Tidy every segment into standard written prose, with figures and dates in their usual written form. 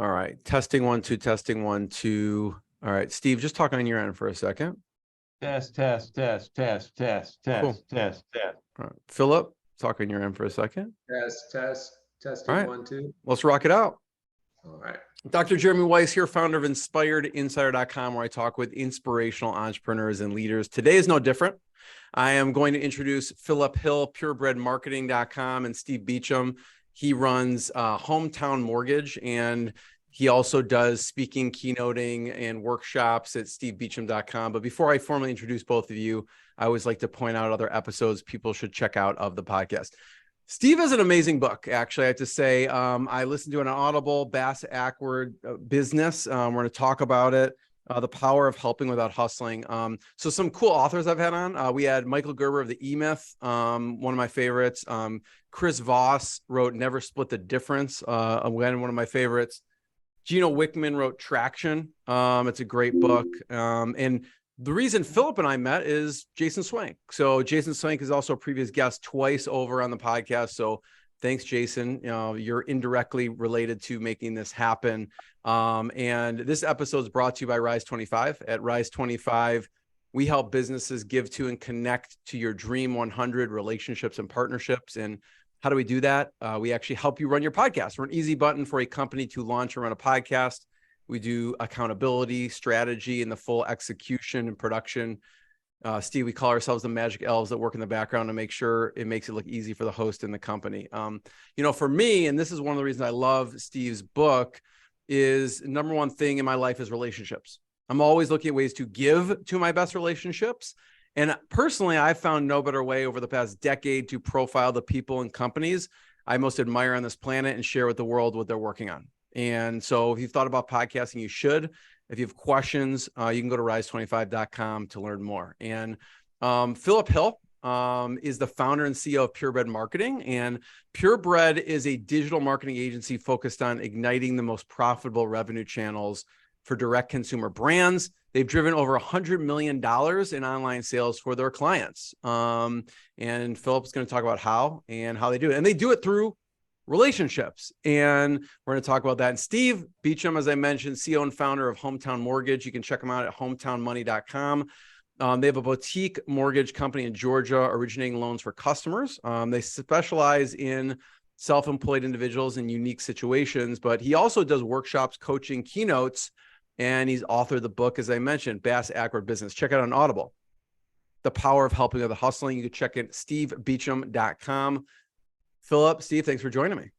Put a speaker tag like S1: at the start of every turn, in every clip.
S1: All right. Testing 1, 2, testing 1, 2. All right. Steve, just talk on your end for a second.
S2: Test, test, test, test, test,
S1: Cool.
S2: test, test, test.
S1: All right. Philip, talk on your end for a second.
S3: Test,
S1: All
S3: testing
S1: right.
S3: 1, 2.
S1: Let's rock it out.
S3: All right.
S1: Dr. Jeremy Weiss here, founder of InspiredInsider.com, where I talk with inspirational entrepreneurs and leaders. Today is no different. I am going to introduce Philip Hill, purebredmarketing.com, and Steve Beecham. He runs Hometown Mortgage, and he also does speaking, keynoting, and workshops at stevebeecham.com. But before I formally introduce both of you, I always like to point out other episodes people should check out of the podcast. Steve has an amazing book, actually, I have to say. I listened to it on Audible, Bass-Ackwards Business. We're going to talk about it, The Power of Helping Without Hustling. So some cool authors I've had on. We had Michael Gerber of the E-Myth, one of my favorites. Chris Voss wrote Never Split the Difference, again, one of my favorites. Gino Wickman wrote Traction. It's a great book. And the reason Philip and I met is Jason Swank. So Jason Swank is also a previous guest twice over on the podcast. So thanks, Jason. You're indirectly related to making this happen. And this episode is brought to you by Rise 25. At Rise 25, we help businesses give to and connect to your Dream 100 relationships and partnerships. And how do we do that? We actually help you run your podcast. We're an easy button for a company to launch and run a podcast. We do accountability, strategy, and the full execution and production. Steve, we call ourselves the magic elves that work in the background to make sure it makes it look easy for the host and the company. For me, and this is one of the reasons I love Steve's book, is number one thing in my life is relationships. I'm always looking at ways to give to my best relationships. And personally, I've found no better way over the past decade to profile the people and companies I most admire on this planet and share with the world what they're working on. And so if you've thought about podcasting, you should. If you have questions, you can go to rise25.com to learn more. And Philip Hill is the founder and CEO of Purebred Marketing. And Purebred is a digital marketing agency focused on igniting the most profitable revenue channels for direct consumer brands. They've driven over $100 million in online sales for their clients. And Philip's going to talk about how they do it. And they do it through relationships. And we're going to talk about that. And Steve Beecham, as I mentioned, CEO and founder of Hometown Mortgage. You can check them out at hometownmoney.com. They have a boutique mortgage company in Georgia originating loans for customers. They specialize in self-employed individuals in unique situations, but he also does workshops, coaching, keynotes, and he's authored the book, as I mentioned, Bass-Ackwards Business. Check it out on Audible. The Power of Helping Without Hustling. You can check it at stevebeecham.com. Philip, Steve, thanks for joining me.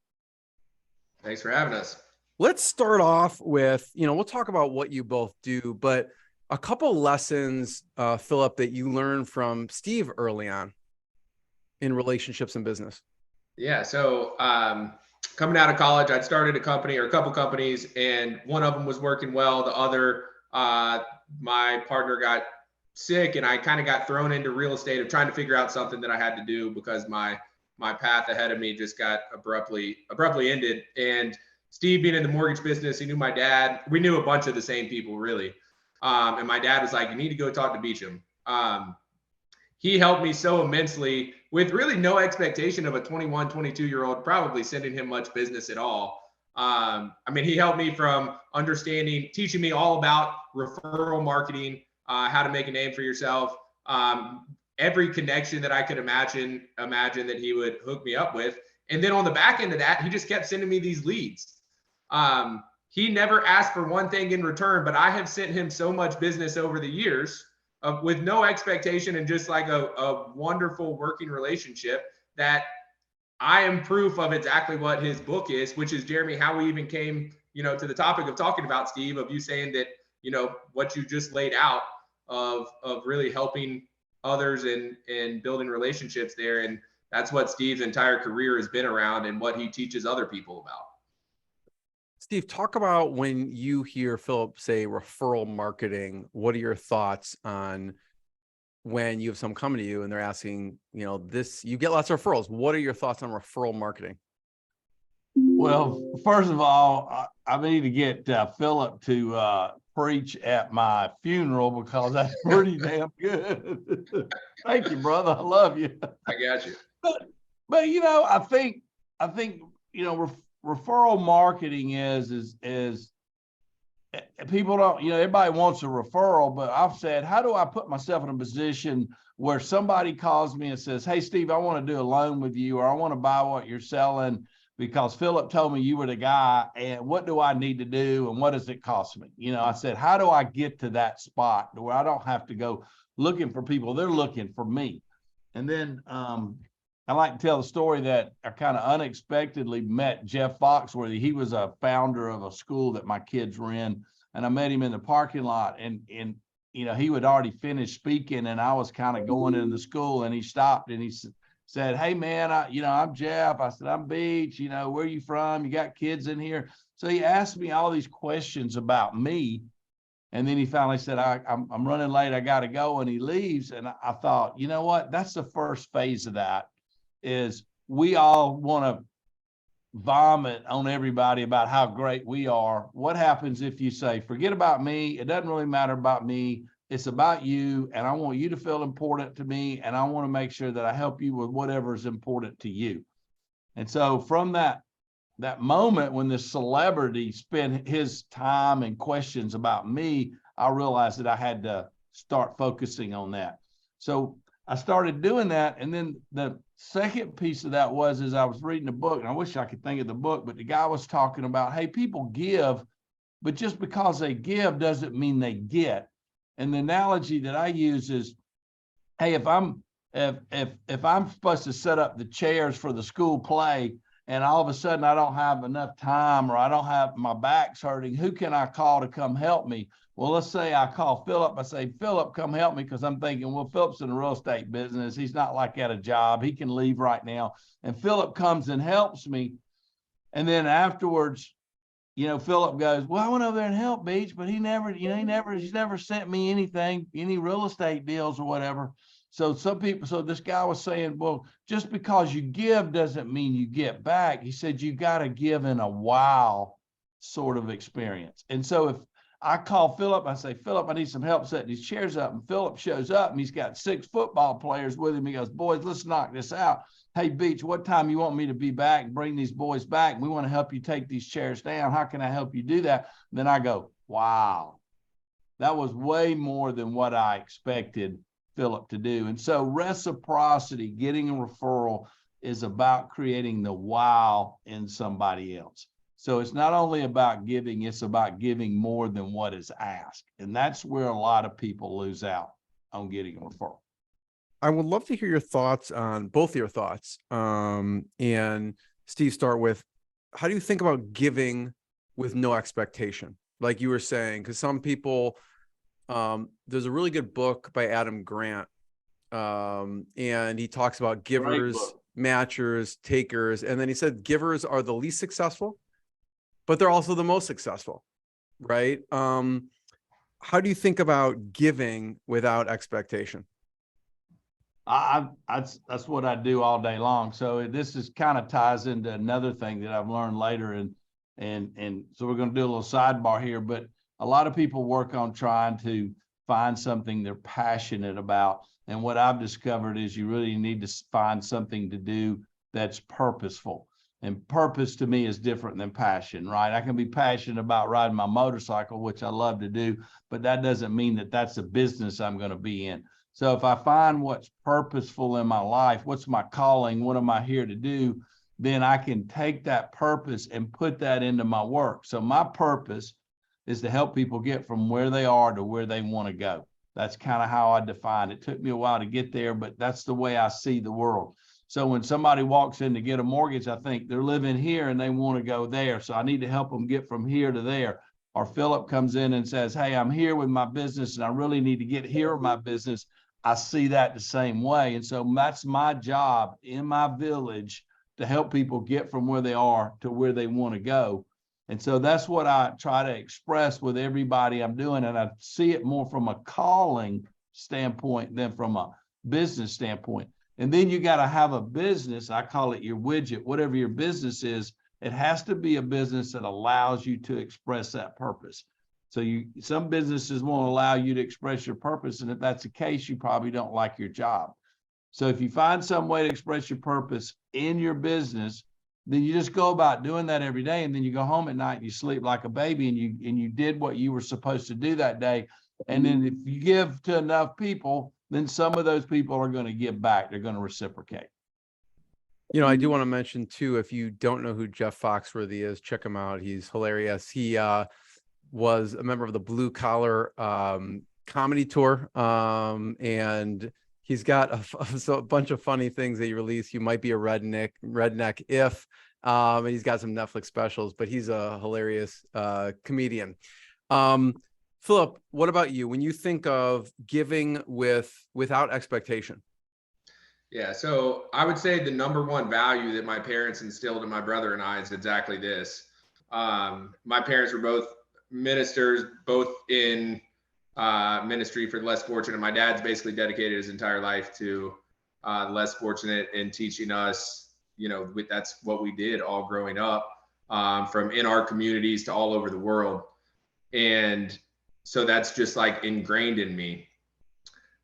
S3: Thanks for having us.
S1: Let's start off with, we'll talk about what you both do, but a couple lessons, Philip, that you learned from Steve early on in relationships and business.
S3: Yeah. So coming out of college, I'd started a company or a couple companies, and one of them was working well. The other, my partner got sick, and I kind of got thrown into real estate of trying to figure out something that I had to do because my path ahead of me just got abruptly ended. And Steve, being in the mortgage business, he knew my dad. We knew a bunch of the same people, really. And my dad was like, you need to go talk to Beecham. He helped me so immensely with really no expectation of a 21, 22-year-old probably sending him much business at all. He helped me from teaching me all about referral marketing, how to make a name for yourself, every connection that I could imagine that he would hook me up with. And then on the back end of that, he just kept sending me these leads. He never asked for one thing in return, but I have sent him so much business over the years with no expectation and just like a wonderful working relationship that I am proof of exactly what his book is, which is, Jeremy, how we even came, to the topic of talking about, Steve, of you saying that, what you just laid out of really helping others and building relationships there. And that's what Steve's entire career has been around and what he teaches other people about.
S1: Steve, talk about when you hear Philip say referral marketing, what are your thoughts on when you have someone coming to you and they're asking, you get lots of referrals. What are your thoughts on referral marketing?
S2: Well, first of all, I need to get Philip to preach at my funeral because that's pretty damn good. Thank you, brother. I love you.
S3: I got you.
S2: But I think referral marketing is people don't, everybody wants a referral, but I've said, how do I put myself in a position where somebody calls me and says, hey, Steve, I want to do a loan with you, or I want to buy what you're selling because Philip told me you were the guy, and what do I need to do, and what does it cost me? I said, how do I get to that spot where I don't have to go looking for people? They're looking for me. And then I like to tell the story that I kind of unexpectedly met Jeff Foxworthy. He was a founder of a school that my kids were in, and I met him in the parking lot, and he would already finished speaking, and I was kind of going in the school, and he stopped and he said, hey man, I'm Jeff. I said, I'm Beach, where are you from? You got kids in here? So he asked me all these questions about me. And then he finally said, I'm running late, I got to go. And he leaves. And I thought, you know what? That's the first phase of that, is we all want to vomit on everybody about how great we are. What happens if you say, forget about me? It doesn't really matter about me. It's about you. And I want you to feel important to me. And I want to make sure that I help you with whatever is important to you. And so from that moment when this celebrity spent his time and questions about me, I realized that I had to start focusing on that. So I started doing that. And then the second piece of that was, as I was reading the book, and I wish I could think of the book, but the guy was talking about, hey, people give, but just because they give doesn't mean they get. And the analogy that I use is, hey, if I'm supposed to set up the chairs for the school play, and all of a sudden I don't have enough time, or I don't have, my back's hurting, who can I call to come help me? Well, let's say I call Philip. I say, Philip, come help me, because I'm thinking, well, Philip's in the real estate business. He's not like at a job. He can leave right now. And Philip comes and helps me. And then afterwards, Philip goes, well, I went over there and helped Beach, but he's never sent me anything, any real estate deals or whatever. So this guy was saying, well, just because you give doesn't mean you get back. He said, you got to give in a wow sort of experience. And so if I call Philip, I say, Philip, I need some help setting these chairs up. And Philip shows up and he's got 6 football players with him. He goes, boys, let's knock this out. Hey, Beach, what time you want me to be back and bring these boys back? We want to help you take these chairs down. How can I help you do that? And then I go, wow, that was way more than what I expected Philip to do. And so reciprocity, getting a referral, is about creating the wow in somebody else. So it's not only about giving, it's about giving more than what is asked. And that's where a lot of people lose out on getting a referral.
S1: I would love to hear your thoughts on both of your thoughts. And Steve, start with, how do you think about giving with no expectation? Like you were saying, because some people, there's a really good book by Adam Grant. And he talks about givers, matchers, takers. And then he said, givers are the least successful, but they're also the most successful, right? How do you think about giving without expectation?
S2: That's what I do all day long. So this is kind of ties into another thing that I've learned later. And so we're going to do a little sidebar here, but a lot of people work on trying to find something they're passionate about. And what I've discovered is you really need to find something to do that's purposeful. And purpose to me is different than passion, right? I can be passionate about riding my motorcycle, which I love to do, but that doesn't mean that that's a business I'm going to be in. So if I find what's purposeful in my life, what's my calling, what am I here to do, then I can take that purpose and put that into my work. So my purpose is to help people get from where they are to where they want to go. That's kind of how I define it. It took me a while to get there, but that's the way I see the world. So when somebody walks in to get a mortgage, I think they're living here and they want to go there. So I need to help them get from here to there. Or Philip comes in and says, hey, I'm here with my business and I really need to get here with my business. I see that the same way. And so that's my job in my village, to help people get from where they are to where they want to go. And so that's what I try to express with everybody I'm doing. And I see it more from a calling standpoint than from a business standpoint. And then you got to have a business. I call it your widget, whatever your business is. It has to be a business that allows you to express that purpose. So some businesses won't allow you to express your purpose. And if that's the case, you probably don't like your job. So if you find some way to express your purpose in your business, then you just go about doing that every day. And then you go home at night and you sleep like a baby, and you did what you were supposed to do that day. And then if you give to enough people, then some of those people are going to give back. They're going to reciprocate.
S1: I do want to mention too, if you don't know who Jeff Foxworthy is, check him out. He's hilarious. He was a member of the Blue Collar comedy tour, and he's got a bunch of funny things that he released. You might be a redneck if, and he's got some Netflix specials, but he's a hilarious comedian. Philip, what about you? When you think of giving without expectation?
S3: Yeah, so I would say the number one value that my parents instilled in my brother and I is exactly this. My parents were both ministers, both in ministry for the less fortunate. My dad's basically dedicated his entire life to the less fortunate and teaching us, that's what we did all growing up, from in our communities to all over the world. And so that's just like ingrained in me.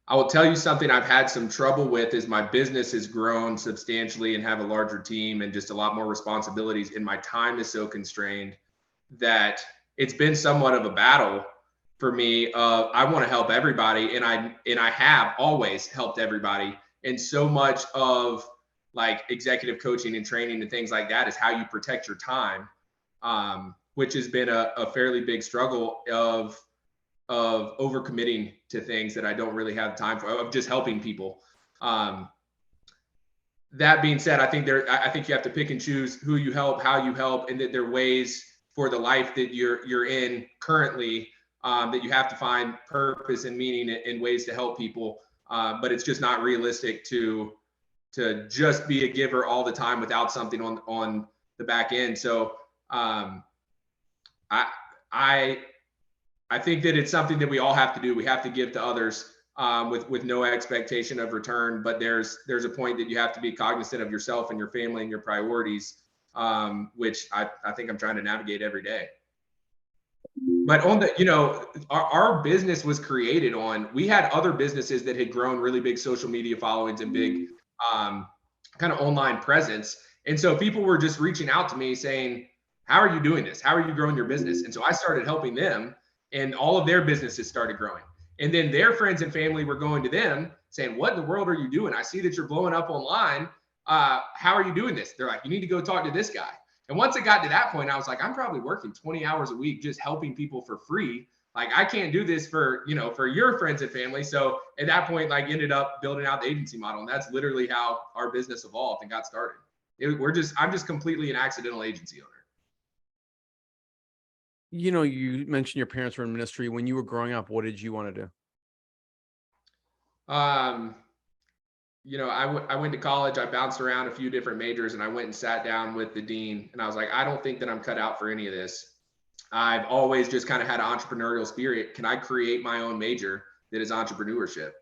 S3: I will tell you something I've had some trouble with is my business has grown substantially and have a larger team and just a lot more responsibilities, and my time is so constrained that it's been somewhat of a battle for me. I want to help everybody, and I have always helped everybody. And so much of like executive coaching and training and things like that is how you protect your time, which has been a fairly big struggle of overcommitting to things that I don't really have time for, of just helping people. That being said, I think you have to pick and choose who you help, how you help, and that there are ways for the life that you're in currently, that you have to find purpose and meaning in ways to help people. But it's just not realistic to just be a giver all the time without something on the back end. So I think that it's something that we all have to do. We have to give to others with no expectation of return. But there's a point that you have to be cognizant of yourself and your family and your priorities, which I think I'm trying to navigate every day. But on the, our business was created on, we had other businesses that had grown really big social media followings and big kind of online presence. And so people were just reaching out to me saying, how are you doing this? How are you growing your business? And so I started helping them, and all of their businesses started growing. And then their friends and family were going to them saying, what in the world are you doing? I see that you're blowing up online. How are you doing this? They're like, you need to go talk to this guy. And once it got to that point, I was like, I'm probably working 20 hours a week just helping people for free. Like, I can't do this for your friends and family. So at that point, like, ended up building out the agency model. And that's literally how our business evolved and got started. I'm just completely an accidental agency owner.
S1: You mentioned your parents were in ministry. When you were growing up, what did you want to do?
S3: I went to college. I bounced around a few different majors, and I went and sat down with the dean, and I was like, I don't think that I'm cut out for any of this. I've always just kind of had an entrepreneurial spirit. Can I create my own major that is entrepreneurship?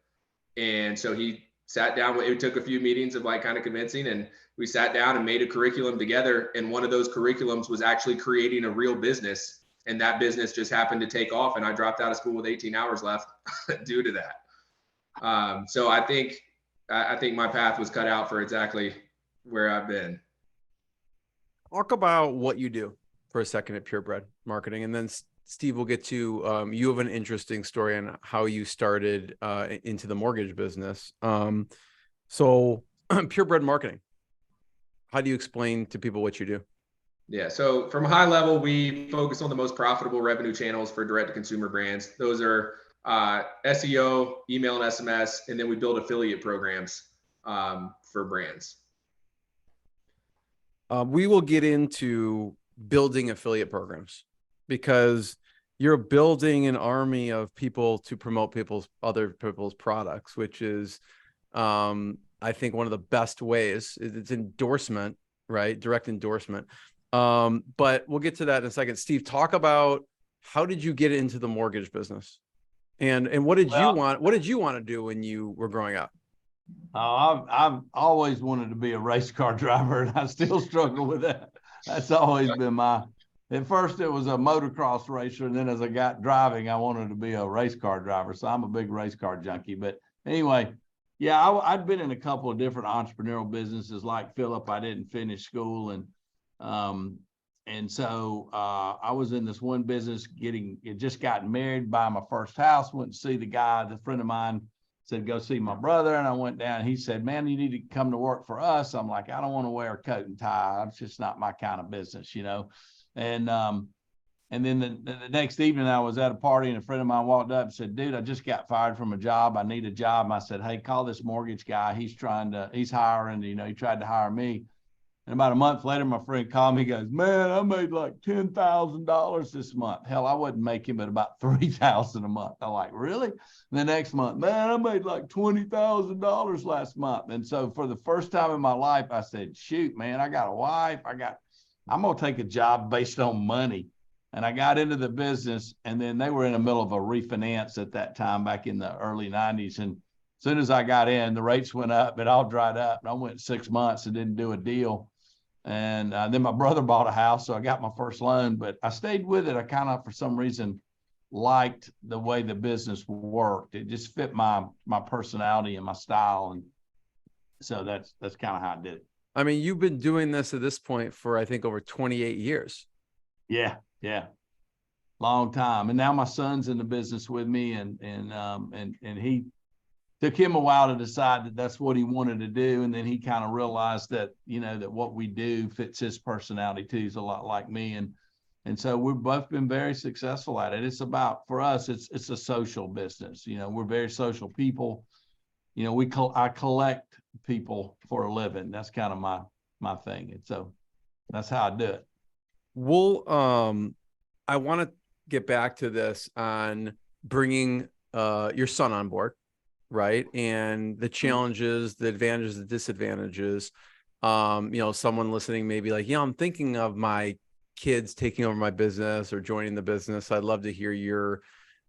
S3: And so he sat down. It took a few meetings of like kind of convincing, and we sat down and made a curriculum together. And one of those curriculums was actually creating a real business. And that business just happened to take off, and I dropped out of school with 18 hours left due to that. So I think my path was cut out for exactly where I've been.
S1: Talk about what you do for a second at Purebred Marketing, and then Steve, we'll get to you have an interesting story on how you started into the mortgage business. So Purebred Marketing, how do you explain to people what you do?
S3: Yeah, so from a high level, we focus on the most profitable revenue channels for direct-to-consumer brands. Those are SEO, email and SMS, and then we build affiliate programs for brands.
S1: We will get into building affiliate programs because you're building an army of people to promote other people's products, which is, I think, one of the best ways. It's endorsement, right? Direct endorsement. But we'll get to that in a second. Steve, talk about how did you get into the mortgage business, and what did you want? What did you want to do when you were growing up?
S2: I've always wanted to be a race car driver, and I still struggle with that. That's always been at first it was a motocross racer, and then as I got driving, I wanted to be a race car driver. So I'm a big race car junkie. But anyway, yeah, I'd been in a couple of different entrepreneurial businesses like Philip. I didn't finish school, and And so I was in this one business just gotten married, buying my first house, went to see the guy, the friend of mine said, go see my brother. And I went down, he said, man, you need to come to work for us. I'm like, I don't want to wear a coat and tie. It's just not my kind of business, you know? And then the next evening I was at a party and a friend of mine walked up and said, dude, I just got fired from a job. I need a job. And I said, hey, call this mortgage guy. He's hiring, you know, he tried to hire me. And about a month later, my friend called me, he goes, man, I made like $10,000 this month. Hell, I wasn't making but about $3,000 a month. I'm like, really? And the next month, man, I made like $20,000 last month. And so for the first time in my life, I said, shoot, man, I got a wife. I'm going to take a job based on money. And I got into the business, and then they were in the middle of a refinance at that time back in the early 90s. And as soon as I got in, the rates went up, it all dried up. And I went 6 months and didn't do a deal. And then my brother bought a house, so I got my first loan, but I stayed with it. I kind of, for some reason, liked the way the business worked. It just fit my personality and my style. And so that's kind of how I did it.
S1: I mean, you've been doing this at this point for, I think, over 28 years.
S2: Yeah. Long time. And now my son's in the business with me, and he took him a while to decide that that's what he wanted to do. And then he kind of realized that, you know, that what we do fits his personality too. He's a lot like me. And so we've both been very successful at it. It's about, for us, it's a social business. You know, we're very social people. You know, I collect people for a living. That's kind of my thing. And so that's how I do it.
S1: Well, I want to get back to this on bringing your son on board, right? And the challenges, the advantages, the disadvantages. You know, someone listening may be like, I'm thinking of my kids taking over my business or joining the business. I'd love to hear your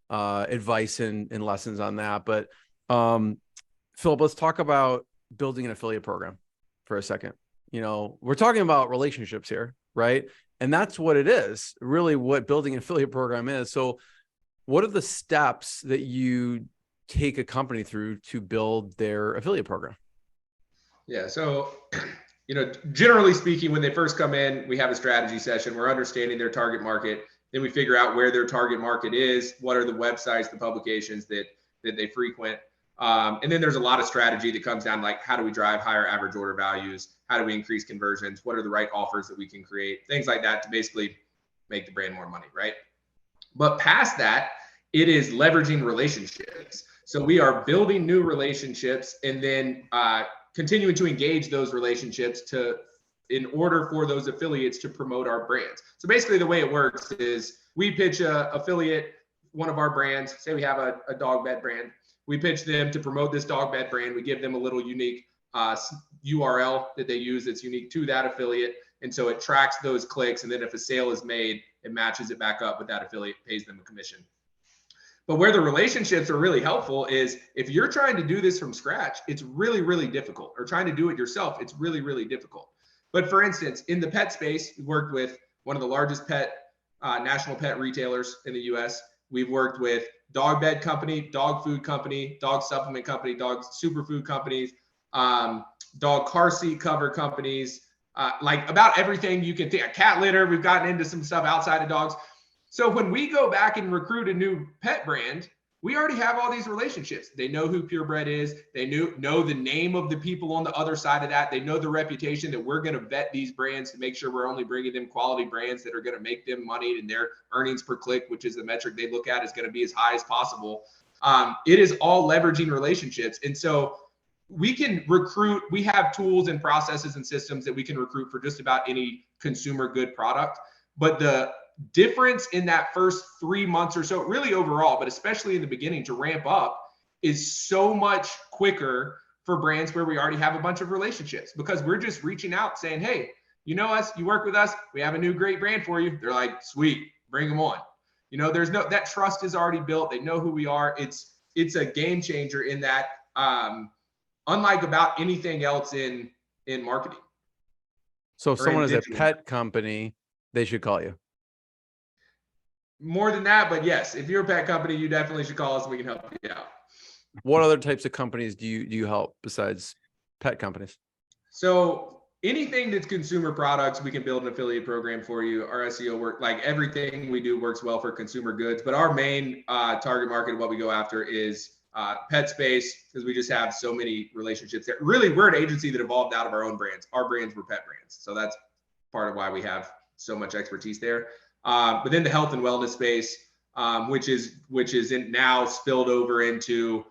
S1: advice and lessons on that. But Philip, let's talk about building an affiliate program for a second. You know, we're talking about relationships here, right? And that's what it is, really what building an affiliate program is. So what are the steps that you take a company through to build their affiliate program?
S3: Yeah. So, you know, generally speaking, when they first come in, we have a strategy session. We're understanding their target market. Then we figure out where their target market is. What are the websites, the publications that they frequent? And then there's a lot of strategy that comes down, like, how do we drive higher average order values? How do we increase conversions? What are the right offers that we can create? Things like that to basically make the brand more money, right? But past that, it is leveraging relationships. So we are building new relationships and then continuing to engage those relationships in order for those affiliates to promote our brands. So basically the way it works is we pitch a affiliate, one of our brands, say we have a dog bed brand. We pitch them to promote this dog bed brand. We give them a little unique URL that they use that's unique to that affiliate. And so it tracks those clicks. And then if a sale is made, it matches it back up with that affiliate, pays them a commission. But where the relationships are really helpful is if you're trying to do this from scratch, it's really, really difficult. Or trying to do it yourself, it's really, really difficult. But for instance, in the pet space, we worked with one of the largest national pet retailers in the US. We've worked with dog bed company, dog food company, dog supplement company, dog superfood companies, dog car seat cover companies, like about everything you can think. A cat litter, we've gotten into some stuff outside of dogs. So when we go back and recruit a new pet brand, we already have all these relationships. They know who Purebred is. They know the name of the people on the other side of that. They know the reputation that we're going to vet these brands to make sure we're only bringing them quality brands that are going to make them money, and their earnings per click, which is the metric they look at, is going to be as high as possible. It is all leveraging relationships. And so we can recruit. We have tools and processes and systems that we can recruit for just about any consumer good product. But the difference in that first 3 months or so, really overall, but especially in the beginning to ramp up, is so much quicker for brands where we already have a bunch of relationships, because we're just reaching out saying, hey, you know us, you work with us, we have a new great brand for you. They're like, sweet, bring them on. You know, that trust is already built. They know who we are. It's a game changer in that, unlike about anything else in marketing.
S1: So if someone is a pet company, they should call you.
S3: More than that, but yes, if you're a pet company, you definitely should call us and we can help you out.
S1: What other types of companies do you help besides pet companies?
S3: So anything that's consumer products, we can build an affiliate program for you. Our SEO work, like everything we do works well for consumer goods, but our main target market, what we go after is pet space, because we just have so many relationships there. Really, we're an agency that evolved out of our own brands. Our brands were pet brands. So that's part of why we have so much expertise there. But then the health and wellness space, which is now spilled over into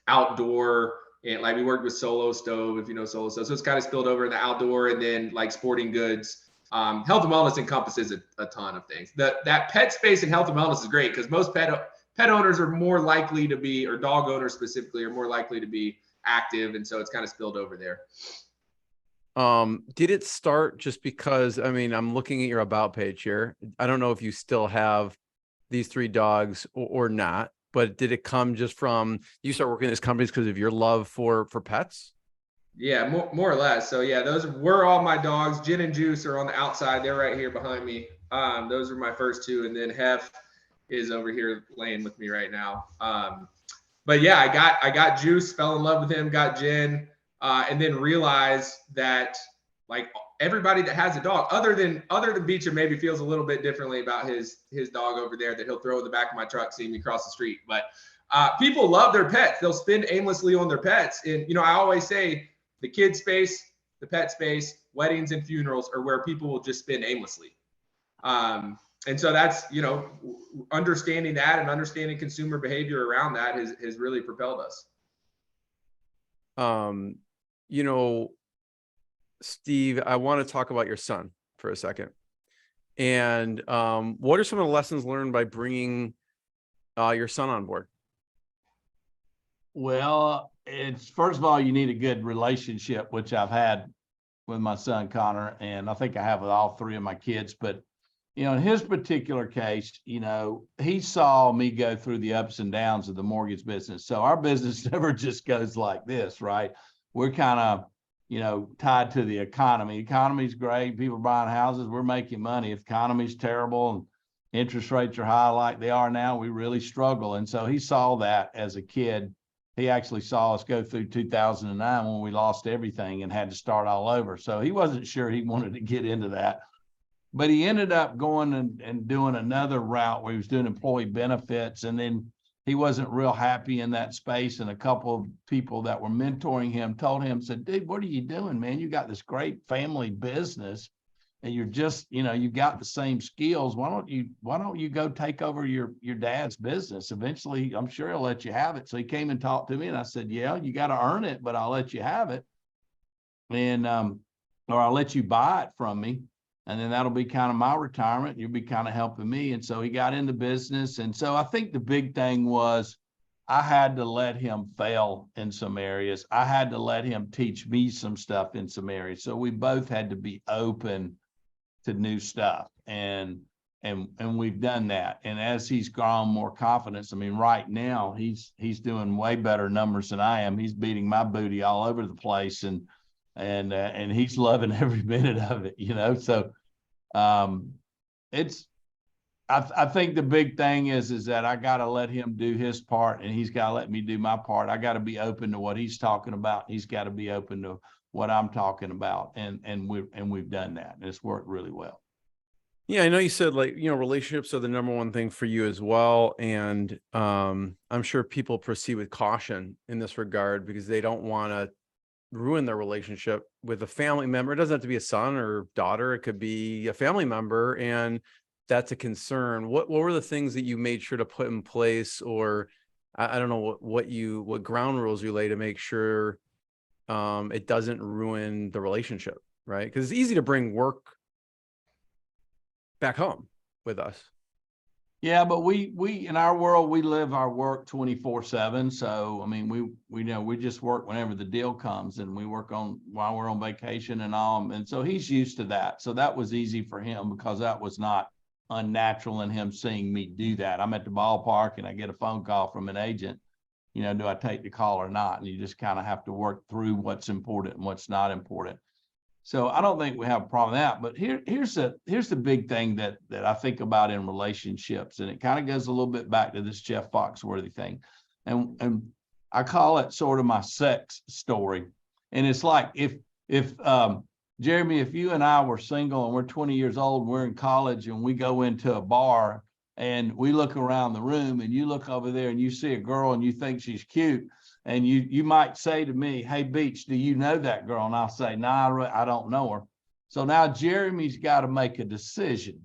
S3: outdoor, and like we worked with Solo Stove, if you know Solo Stove. So it's kind of spilled over in the outdoor, and then like sporting goods. Health and wellness encompasses a ton of things. That pet space and health and wellness is great because most pet owners are more likely to be, or dog owners specifically, are more likely to be active, and so it's kind of spilled over there.
S1: Did it start just because, I mean, I'm looking at your about page here. I don't know if you still have these 3 dogs or not, but did it come just from you start working at these companies because of your love for pets?
S3: Yeah, more or less. So yeah, those were all my dogs. Gin and Juice are on the outside. They're right here behind me. Those are my first 2, and then Hef is over here laying with me right now. But yeah, I got Juice, fell in love with him, got Gin, and then realized that like everybody that has a dog, other than Beecham, maybe feels a little bit differently about his dog over there that he'll throw in the back of my truck, seeing me cross the street. But people love their pets. They'll spend aimlessly on their pets. And, I always say the kid space, the pet space, weddings and funerals are where people will just spend aimlessly. And so that's, understanding that and understanding consumer behavior around that has really propelled us.
S1: Steve, I want to talk about your son for a second. And what are some of the lessons learned by bringing your son on board?
S2: Well, it's first of all, you need a good relationship, which I've had with my son Connor, and I think I have with all 3 of my kids. But in his particular case, he saw me go through the ups and downs of the mortgage business. So our business never just goes like this, right? We're kind of tied to the economy. Economy's great. People buying houses. We're making money. If the economy's terrible and interest rates are high like they are now, we really struggle. And so he saw that as a kid. He actually saw us go through 2009 when we lost everything and had to start all over. So he wasn't sure he wanted to get into that. But he ended up going and doing another route where he was doing employee benefits. And then he wasn't real happy in that space. And a couple of people that were mentoring him told him, said, dude, what are you doing, man? You got this great family business and you're just, you got the same skills. Why don't you go take over your dad's business? Eventually, I'm sure he'll let you have it. So he came and talked to me and I said, yeah, you got to earn it, but I'll let you have it. And, or I'll let you buy it from me. And then that'll be kind of my retirement. You'll be kind of helping me. And so he got into business. And so I think the big thing was I had to let him fail in some areas. I had to let him teach me some stuff in some areas. So we both had to be open to new stuff. And we've done that. And as he's grown more confidence, I mean, right now he's doing way better numbers than I am. He's beating my booty all over the place. And he's loving every minute of it, So I think the big thing is that I got to let him do his part and he's got to let me do my part. I got to be open to what he's talking about. He's got to be open to what I'm talking about. And we've done that. And it's worked really well.
S1: Yeah, I know you said relationships are the number one thing for you as well. And I'm sure people proceed with caution in this regard because they don't want to ruin their relationship with a family member. It doesn't have to be a son or daughter. It could be a family member. And that's a concern. What were the things that you made sure to put in place, or I don't know what ground rules you lay to make sure it doesn't ruin the relationship, right? Because it's easy to bring work back home with us.
S2: Yeah, but we in our world, we live our work 24/7. So, I mean, we just work whenever the deal comes and we work on while we're on vacation and all. And so he's used to that. So that was easy for him because that was not unnatural in him seeing me do that. I'm at the ballpark and I get a phone call from an agent, do I take the call or not? And you just kind of have to work through what's important and what's not important. So I don't think we have a problem with that, but here's the big thing that I think about in relationships, and it kind of goes a little bit back to this Jeff Foxworthy thing, and I call it sort of my sex story. And it's like if if Jeremy, if you and I were single and we're 20 years old, and we're in college and we go into a bar and we look around the room and you look over there and you see a girl and you think she's cute, and you might say to me, hey, Beach, do you know that girl? And I'll say, nah, I don't know her. So now Jeremy's got to make a decision.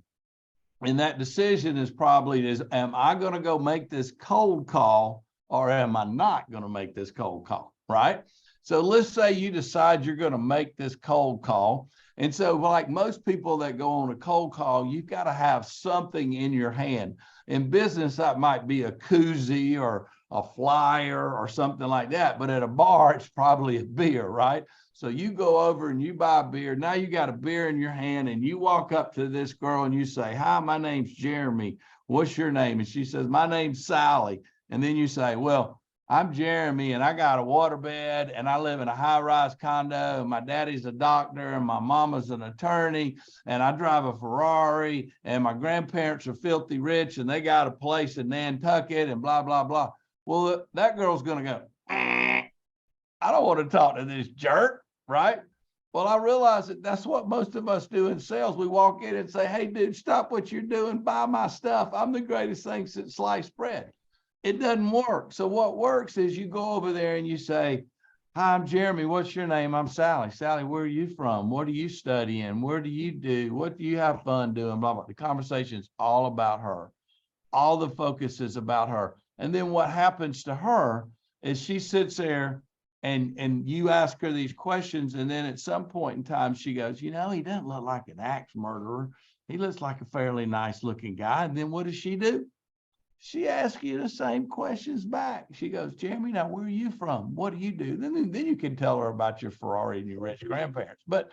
S2: And that decision is probably, am I going to go make this cold call or am I not going to make this cold call, right? So let's say you decide you're going to make this cold call. And so like most people that go on a cold call, you've got to have something in your hand. In business, that might be a koozie or a flyer or something like that. But at a bar, it's probably a beer, right? So you go over and you buy a beer. Now you got a beer in your hand and you walk up to this girl and you say, hi, my name's Jeremy. What's your name? And she says, my name's Sally. And then you say, well, I'm Jeremy and I got a waterbed and I live in a high-rise condo and my daddy's a doctor and my mama's an attorney and I drive a Ferrari and my grandparents are filthy rich and they got a place in Nantucket and blah, blah, blah. Well, that girl's going to go, I don't want to talk to this jerk, right? Well, I realize that that's what most of us do in sales. We walk in and say, hey, dude, stop what you're doing. Buy my stuff. I'm the greatest thing since sliced bread. It doesn't work. So what works is you go over there and you say, hi, I'm Jeremy. What's your name? I'm Sally. Sally, where are you from? What are you studying? Where do you do? What do you have fun doing? Blah, blah. The conversation is all about her. All the focus is about her. And then what happens to her is she sits there and you ask her these questions. And then at some point in time, she goes, you know, he doesn't look like an axe murderer. He looks like a fairly nice looking guy. And then what does she do? She asks you the same questions back. She goes, Jeremy, now where are you from? What do you do? Then you can tell her about your Ferrari and your rich grandparents. But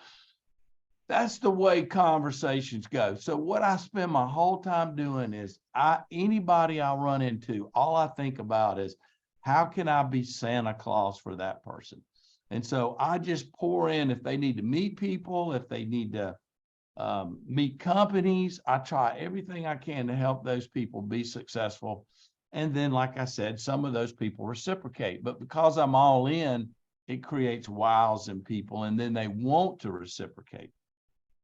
S2: that's the way conversations go. So what I spend my whole time doing is anybody I run into, all I think about is how can I be Santa Claus for that person? And so I just pour in if they need to meet people, if they need to meet companies. I try everything I can to help those people be successful. And then, like I said, some of those people reciprocate. But because I'm all in, it creates wows in people, and then they want to reciprocate.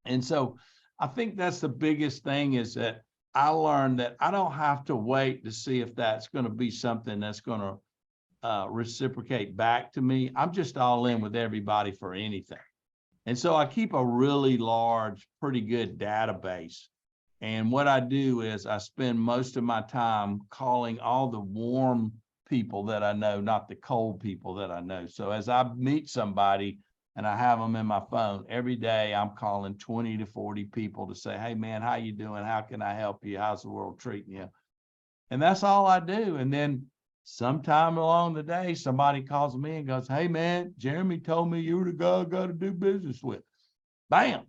S2: And so I think that's the biggest thing is that I learned that I don't have to wait to see if that's going to be something that's going to reciprocate back to me. I'm just all in with everybody for anything. And so I keep a really large, pretty good database. And what I do is I spend most of my time calling all the warm people that I know, not the cold people that I know. So as I meet somebody and I have them in my phone, every day I'm calling 20 to 40 people to say, hey, man, how you doing? How can I help you? How's the world treating you? And that's all I do. And then sometime along the day, somebody calls me and goes, hey, man, Jeremy told me you were the guy I got to do business with. Bam.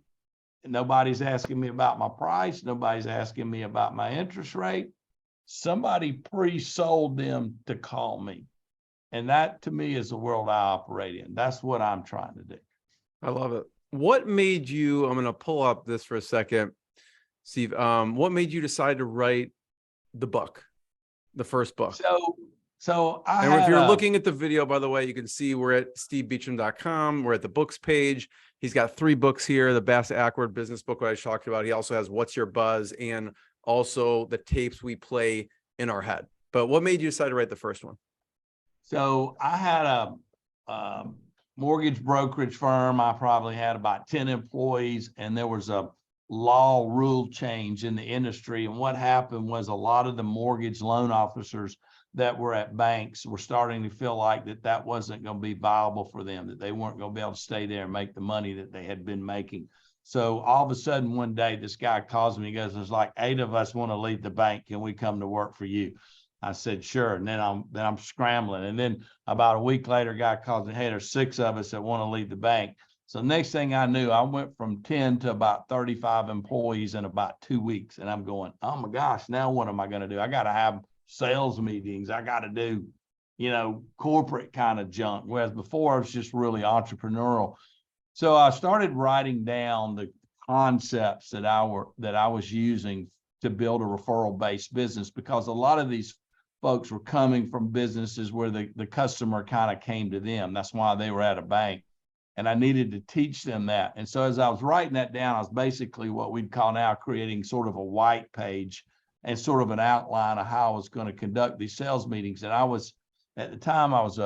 S2: And nobody's asking me about my price. Nobody's asking me about my interest rate. Somebody pre-sold them to call me. And that, to me, is the world I operate in. That's what I'm trying to do.
S1: I love it. What made you, I'm going to pull up this for a second, Steve. What made you decide to write the book, the first book?
S2: So
S1: if you're looking at the video, by the way, you can see we're at stevebeecham.com. We're at the books page. He's got 3 books here. The Bass-Ackwards Business book, what I talked about. He also has What's Your Buzz and also the tapes we play in our head. But what made you decide to write the first one?
S2: So I had a mortgage brokerage firm. I probably had about 10 employees, and there was a law rule change in the industry. And what happened was a lot of the mortgage loan officers that were at banks were starting to feel like that wasn't going to be viable for them, that they weren't going to be able to stay there and make the money that they had been making. So all of a sudden one day, this guy calls me, he goes, there's like 8 of us want to leave the bank. Can we come to work for you? I said, sure. And then I'm scrambling. And then about a week later, a guy calls me, hey, there's 6 of us that want to leave the bank. So next thing I knew, I went from 10 to about 35 employees in about 2 weeks. And I'm going, oh my gosh, now what am I going to do? I got to have sales meetings. I got to do, corporate kind of junk. Whereas before I was just really entrepreneurial. So I started writing down the concepts that I was using to build a referral-based business, because a lot of these folks were coming from businesses where the customer kind of came to them. That's why they were at a bank. and I needed to teach them that. And so as I was writing that down, I was basically what we'd call now creating sort of a white page and sort of an outline of how I was going to conduct these sales meetings. And I was, at the time, I was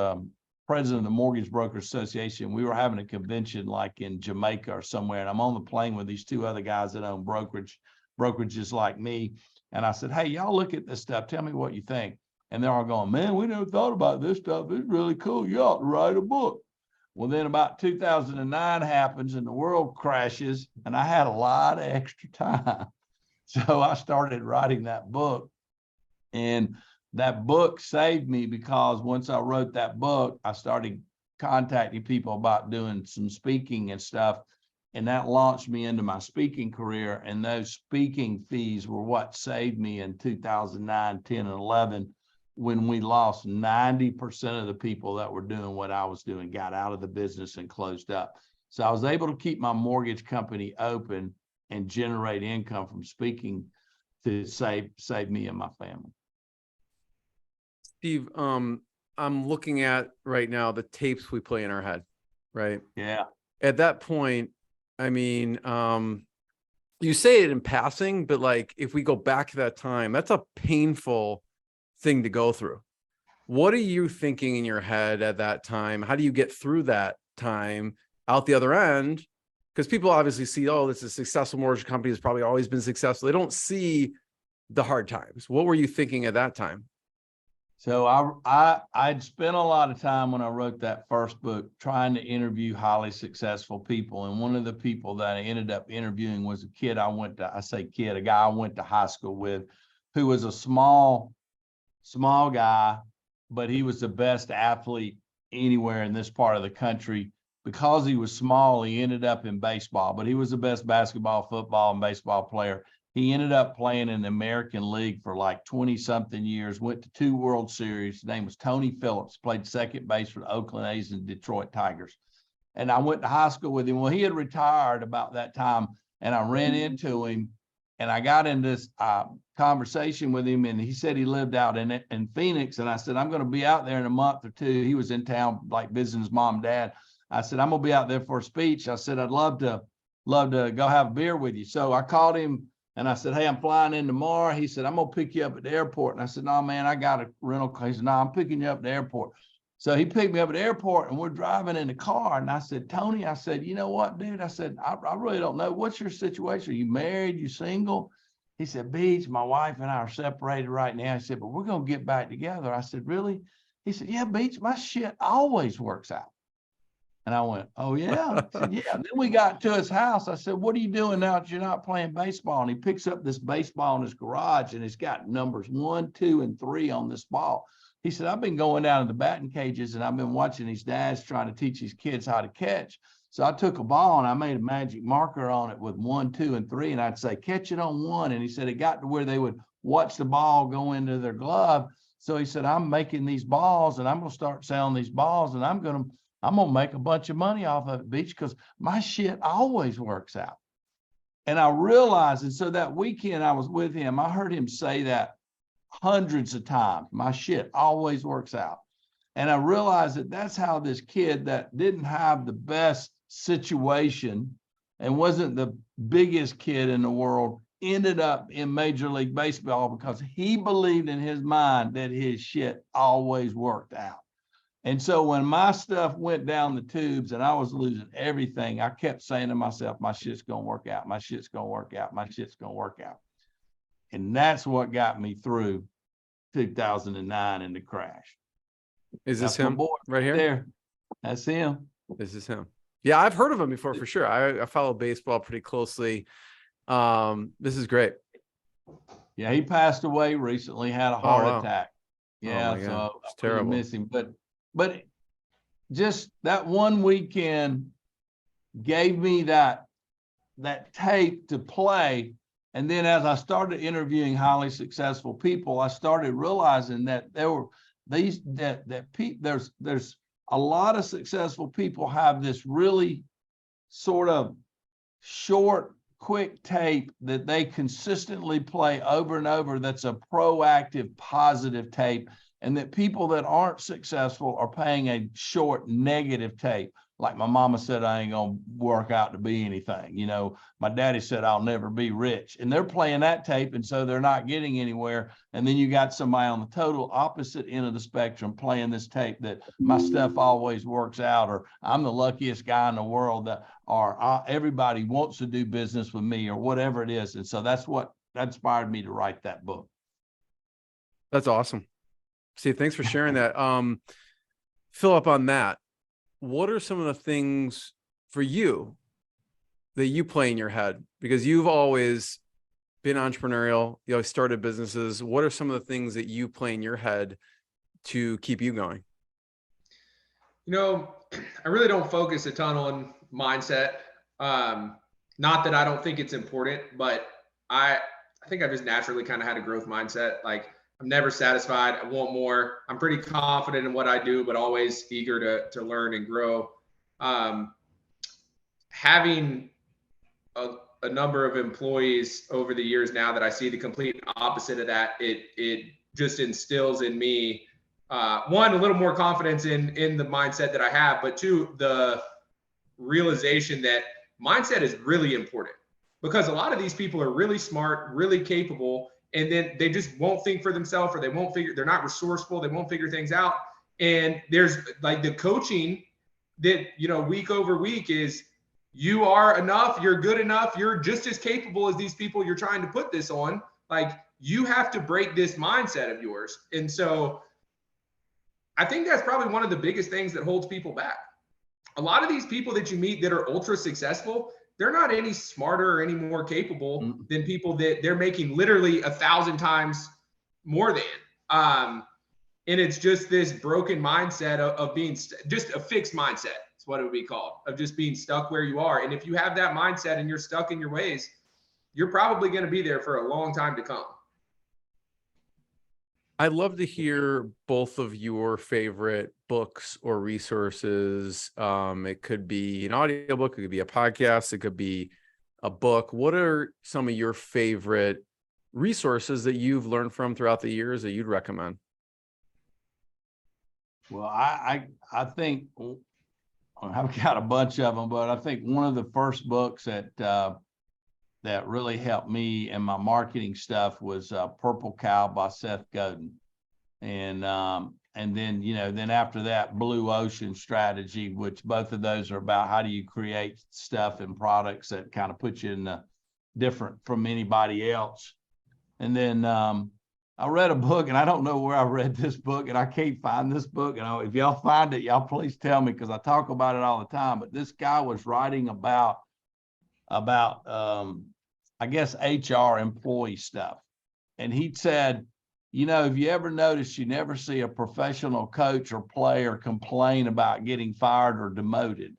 S2: president of the Mortgage Brokers Association. We were having a convention like in Jamaica or somewhere, and I'm on the plane with these two other guys that own brokerages like me. And I said, hey, y'all look at this stuff. Tell me what you think. And they're all going, man, we never thought about this stuff. It's really cool. You ought to write a book. Well, then about 2009 happens and the world crashes, and I had a lot of extra time. So I started writing that book, and that book saved me because once I wrote that book, I started contacting people about doing some speaking and stuff. And that launched me into my speaking career. And those speaking fees were what saved me in 2009, 10, and 11, when we lost 90% of the people that were doing what I was doing, got out of the business and closed up. So I was able to keep my mortgage company open and generate income from speaking to save me and my family.
S1: Steve, I'm looking at right now the tapes we play in our head, right?
S2: Yeah.
S1: At that point, I mean, you say it in passing, but like if we go back to that time, that's a painful thing to go through. What are you thinking in your head at that time? How do you get through that time out the other end? Because people obviously see, oh, this is a successful mortgage company, has probably always been successful. They don't see the hard times. What were you thinking at that time?
S2: So I'd spent a lot of time when I wrote that first book trying to interview highly successful people. And one of the people that I ended up interviewing was a kid a guy I went to high school with, who was a small guy, but he was the best athlete anywhere in this part of the country. Because he was small, he ended up in baseball, but he was the best basketball, football, and baseball player. He ended up playing in the American League for like 20 something years, went to 2 World Series. His name was Tony Phillips, played second base for the Oakland A's and Detroit Tigers. And I went to high school with him. Well, he had retired about that time, and I ran into him, and I got in this conversation with him, and he said he lived out in Phoenix. And I said, I'm going to be out there in a month or 2. He was in town, like visiting his mom and dad. I said, I'm going to be out there for a speech. I said, I'd love to go have a beer with you. So I called him. And I said, hey, I'm flying in tomorrow. He said, I'm going to pick you up at the airport. And I said, no, man, I got a rental car. He said, no, I'm picking you up at the airport. So he picked me up at the airport, and we're driving in the car. And I said, Tony, I said, you know what, dude? I said, I really don't know. What's your situation? Are you married? You single? He said, Beach, my wife and I are separated right now. He said, but we're going to get back together. I said, really? He said, yeah, Beach, my shit always works out. And I went, oh, yeah? He said, yeah. And then we got to his house. I said, what are you doing now that you're not playing baseball? And he picks up this baseball in his garage, and it's got numbers 1, 2, and 3 on this ball. He said, I've been going down to the batting cages, and I've been watching these dads trying to teach these kids how to catch. So I took a ball, and I made a magic marker on it with 1, 2, and 3, and I'd say, catch it on 1. And he said it got to where they would watch the ball go into their glove. So he said, I'm making these balls, and I'm going to start selling these balls, and I'm going to make a bunch of money off of it, Beach, because my shit always works out. And I realized, and so that weekend I was with him, I heard him say that hundreds of times. My shit always works out. And I realized that that's how this kid that didn't have the best situation and wasn't the biggest kid in the world ended up in Major League Baseball, because he believed in his mind that his shit always worked out. And so when my stuff went down the tubes and I was losing everything, I kept saying to myself, my shit's going to work out. My shit's going to work out. My shit's going to work out. And that's what got me through 2009 and the crash.
S1: Is this him right here?
S2: There. That's him.
S1: This is him. Yeah, I've heard of him before for sure. I follow baseball pretty closely. This is great.
S2: Yeah, he passed away recently, had a heart attack. Yeah, so
S1: it's terrible.
S2: I miss him. But just that one weekend gave me that tape to play. And then as I started interviewing highly successful people, I started realizing that there's a lot of successful people have this really sort of short, quick tape that they consistently play over and over. That's a proactive, positive tape. And that people that aren't successful are paying a short negative tape. like my mama said, I ain't gonna work out to be anything. You know, my daddy said I'll never be rich, and they're playing that tape, and so they're not getting anywhere. And then you got somebody on the total opposite end of the spectrum playing this tape that my stuff always works out, or I'm the luckiest guy in the world, that, or everybody wants to do business with me, or whatever it is. And so that's what inspired me to write that book.
S1: That's awesome. Steve, thanks for sharing that. Fill up on that. What are some of the things for you that you play in your head? Because you've always been entrepreneurial, you always started businesses. What are some of the things that you play in your head to keep you going?
S3: You know, I really don't focus a ton on mindset. Not that I don't think it's important, but I think I've just naturally kind of had a growth mindset. Like, I'm never satisfied. I want more. I'm pretty confident in what I do, but always eager to learn and grow. Having a number of employees over the years now that I see the complete opposite of that, it just instills in me, one, a little more confidence in the mindset that I have, but two, the realization that mindset is really important, because a lot of these people are really smart, really capable, and then they just won't think for themselves, or they're not resourceful, they won't figure things out. And there's like the coaching that, you know, week over week is, you are enough, you're good enough, you're just as capable as these people you're trying to put this on. Like, you have to break this mindset of yours. And so I think that's probably one of the biggest things that holds people back. A lot of these people that you meet that are ultra successful, they're not any smarter or any more capable than people that they're making literally 1,000 times more than. And it's just this broken mindset of being just a fixed mindset. That's what it would be called, of just being stuck where you are. And if you have that mindset and you're stuck in your ways, you're probably going to be there for a long time to come.
S1: I'd love to hear both of your favorite books or resources. It could be an audiobook, it could be a podcast, it could be a book. What are some of your favorite resources that you've learned from throughout the years that you'd recommend?
S2: Well, I think I've got a bunch of them, but I think one of the first books that really helped me in my marketing stuff was Purple Cow by Seth Godin. And then, you know, then after that, Blue Ocean Strategy, which both of those are about how do you create stuff and products that kind of put you in the different from anybody else. And then I read a book, and I don't know where I read this book, and I can't find this book. And if y'all find it, y'all please tell me, because I talk about it all the time. But this guy was writing about I guess HR employee stuff. And he said, you know, have you ever noticed you never see a professional coach or player complain about getting fired or demoted?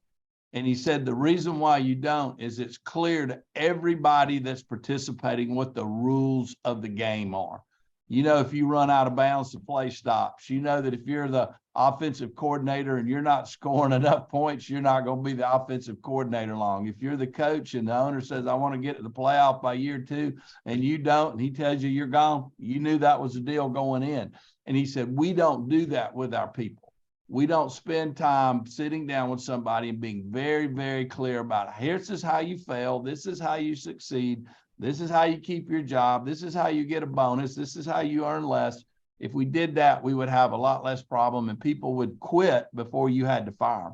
S2: And he said, the reason why you don't is it's clear to everybody that's participating what the rules of the game are. You know, if you run out of bounds, the play stops. You know that if you're the offensive coordinator and you're not scoring enough points, you're not going to be the offensive coordinator long. If you're the coach and the owner says, I want to get to the playoff by year 2, and you don't, and he tells you you're gone, you knew that was the deal going in. And he said, we don't do that with our people. We don't spend time sitting down with somebody and being very, very clear about, this is how you fail, this is how you succeed, this is how you keep your job, this is how you get a bonus, this is how you earn less. If we did that, we would have a lot less problem, and people would quit before you had to fire them.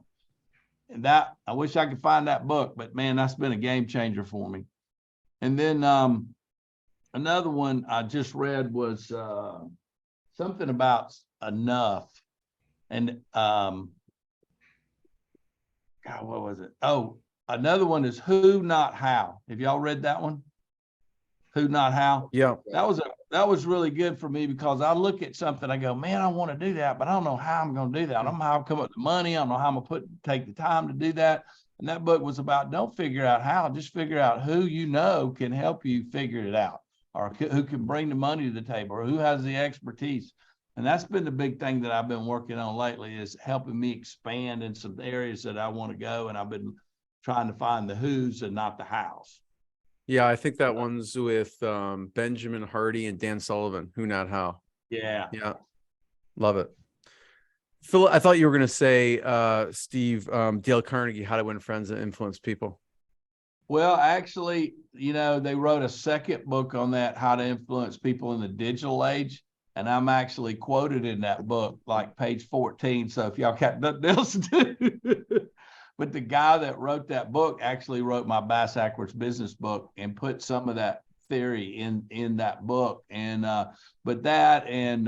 S2: And that, I wish I could find that book, but man, that's been a game changer for me. And then another one I just read was something about enough. And God, what was it? Oh, another one is Who, Not How. Have y'all read that one? Who, Not How?
S1: Yeah.
S2: That was really good for me, because I look at something, I go, man, I want to do that, but I don't know how I'm going to do that. I don't know how I'm come up with the money. I don't know how I'm going to take the time to do that. And that book was about, don't figure out how, just figure out who you know can help you figure it out, or who can bring the money to the table, or who has the expertise. And that's been the big thing that I've been working on lately, is helping me expand in some areas that I want to go. And I've been trying to find the who's and not the hows.
S1: Yeah, I think that one's with Benjamin Hardy and Dan Sullivan, Who, Not How.
S2: Yeah.
S1: Yeah. Love it. Phil, I thought you were going to say, Steve, Dale Carnegie, How to Win Friends and Influence People.
S2: Well, actually, they wrote a second book on that, How to Influence People in the Digital Age. And I'm actually quoted in that book, like page 14. So if y'all got nothing else to do. But the guy that wrote that book actually wrote my Bass-Ackwards Business book and put some of that theory in that book. And but that and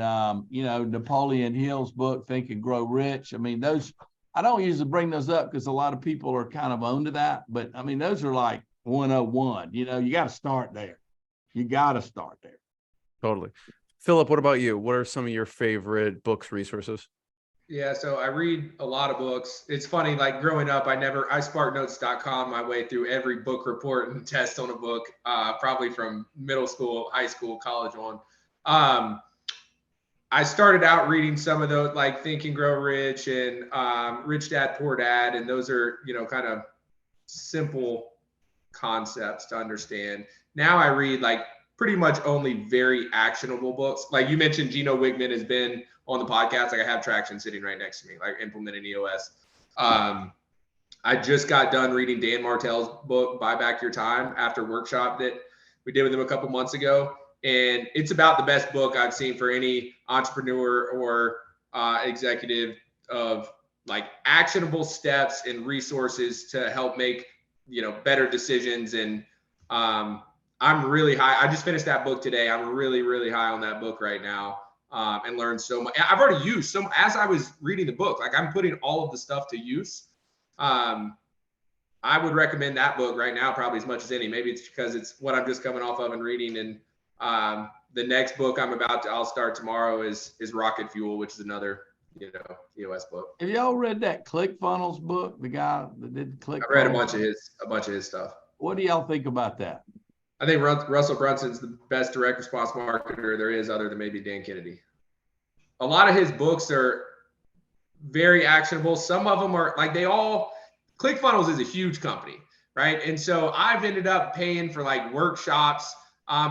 S2: Napoleon Hill's book, Think and Grow Rich. I mean, those, I don't usually bring those up because a lot of people are kind of owned to that. But I mean, those are like 101. You got to start there. You got to start there.
S1: Totally. Philip, what about you? What are some of your favorite books, resources?
S3: Yeah, so I read a lot of books. It's funny, like growing up, I sparknotes.com my way through every book report and test on a book, probably from middle school, high school, college on. I started out reading some of those, like Think and Grow Rich and Rich Dad, Poor Dad. And those are, kind of simple concepts to understand. Now I read like pretty much only very actionable books. Like you mentioned, Gino Wickman has been on the podcast. Like I have Traction sitting right next to me, like implementing EOS. I just got done reading Dan Martell's book, Buy Back Your Time, after workshop that we did with him a couple months ago. And it's about the best book I've seen for any entrepreneur or executive of like actionable steps and resources to help make, better decisions. And I'm really high. I just finished that book today. I'm really, really high on that book right now. And learned so much. I've already used some as I was reading the book. Like I'm putting all of the stuff to use. I would recommend that book right now, probably as much as any. Maybe it's because it's what I'm just coming off of and reading. And the next book I'll start tomorrow is Rocket Fuel, which is another, EOS book.
S2: Have y'all read that ClickFunnels book? The guy that did ClickFunnels.
S3: I read a bunch of his stuff.
S2: What do y'all think about that?
S3: I think Russell Brunson's the best direct response marketer there is, other than maybe Dan Kennedy. A lot of his books are very actionable. Some of them are like ClickFunnels is a huge company, right? And so I've ended up paying for like workshops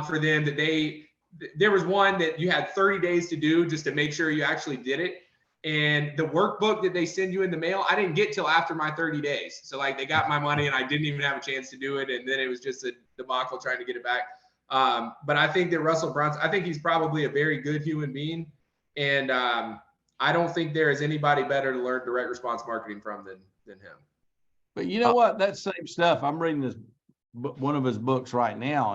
S3: for them there was one that you had 30 days to do just to make sure you actually did it. And the workbook that they send you in the mail, I didn't get till after my 30 days. So like they got my money and I didn't even have a chance to do it. And then it was just a debacle trying to get it back. But I think that Russell Brunson, I think he's probably a very good human being. And I don't think there is anybody better to learn direct response marketing from than him.
S2: But you know what? That same stuff, I'm reading one of his books right now,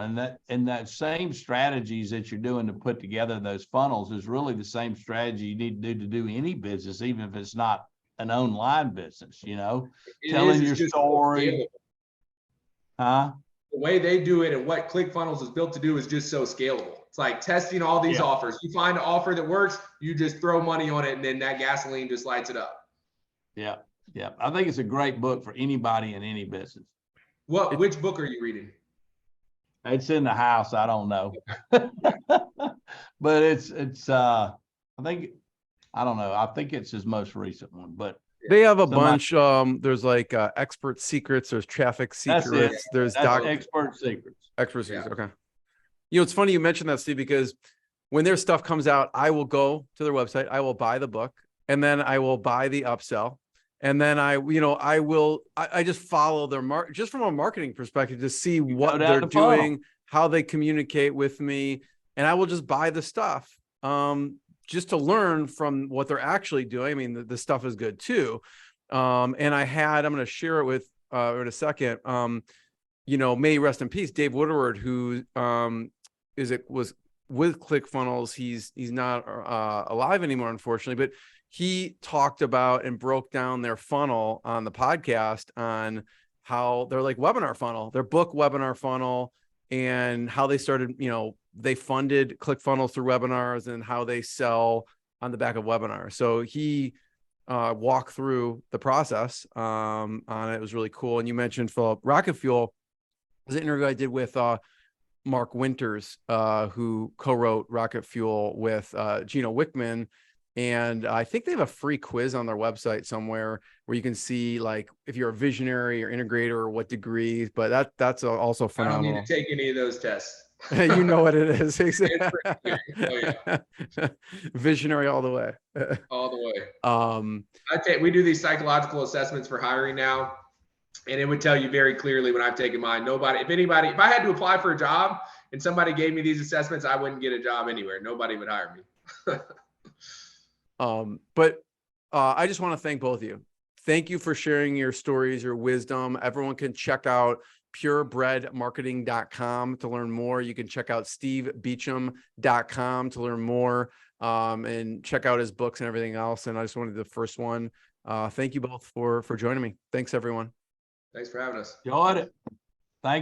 S2: and that same strategies that you're doing to put together those funnels is really the same strategy you need to do any business, even if it's not an online business, telling your story. The
S3: way they do it and what ClickFunnels is built to do is just so scalable. It's like testing all these offers. You find an offer that works, you just throw money on it, and then that gasoline just lights it up.
S2: Yeah. Yeah. I think it's a great book for anybody in any business.
S3: Which book are you reading?
S2: It's in the house. I don't know. But it's I don't know. I think it's his most recent one, but
S1: they have a bunch. There's like expert secrets, there's traffic secrets, there's
S2: expert secrets.
S1: Expert secrets. Okay. It's funny you mentioned that, Steve, because when their stuff comes out, I will go to their website, I will buy the book, and then I will buy the upsell. And then I just follow their just from a marketing perspective to see what they're doing, how they communicate with me. And I will just buy the stuff just to learn from what they're actually doing. I mean, the stuff is good too. And I'm going to share it with in a second. May rest in peace, Dave Woodward, who was with ClickFunnels. He's not alive anymore, unfortunately, but he talked about and broke down their funnel on the podcast on how they're like webinar funnel, their book webinar funnel, and how they started, they funded ClickFunnels through webinars and how they sell on the back of webinars. So he walked through the process on it. It was really cool. And you mentioned, Philip, Rocket Fuel was an interview I did with Mark Winters, who co-wrote Rocket Fuel with Gino Wickman. And I think they have a free quiz on their website somewhere where you can see like if you're a visionary or integrator or what degrees, but that's also phenomenal.
S3: I don't need to take any of those tests.
S1: You know what it is.
S3: Oh,
S1: Visionary all the way.
S3: all the way.
S1: Um,
S3: We do these psychological assessments for hiring now, and it would tell you very clearly when I've taken mine. If I had to apply for a job and somebody gave me these assessments, I wouldn't get a job anywhere. Nobody would hire me.
S1: but I just want to thank both of you. Thank you for sharing your stories, your wisdom. Everyone can check out purebredmarketing.com to learn more. You can check out stevebeecham.com to learn more, and check out his books and everything else. And I just wanted the first one. Thank you both for joining me. Thanks, everyone.
S3: Thanks for having us.
S2: Enjoyed it.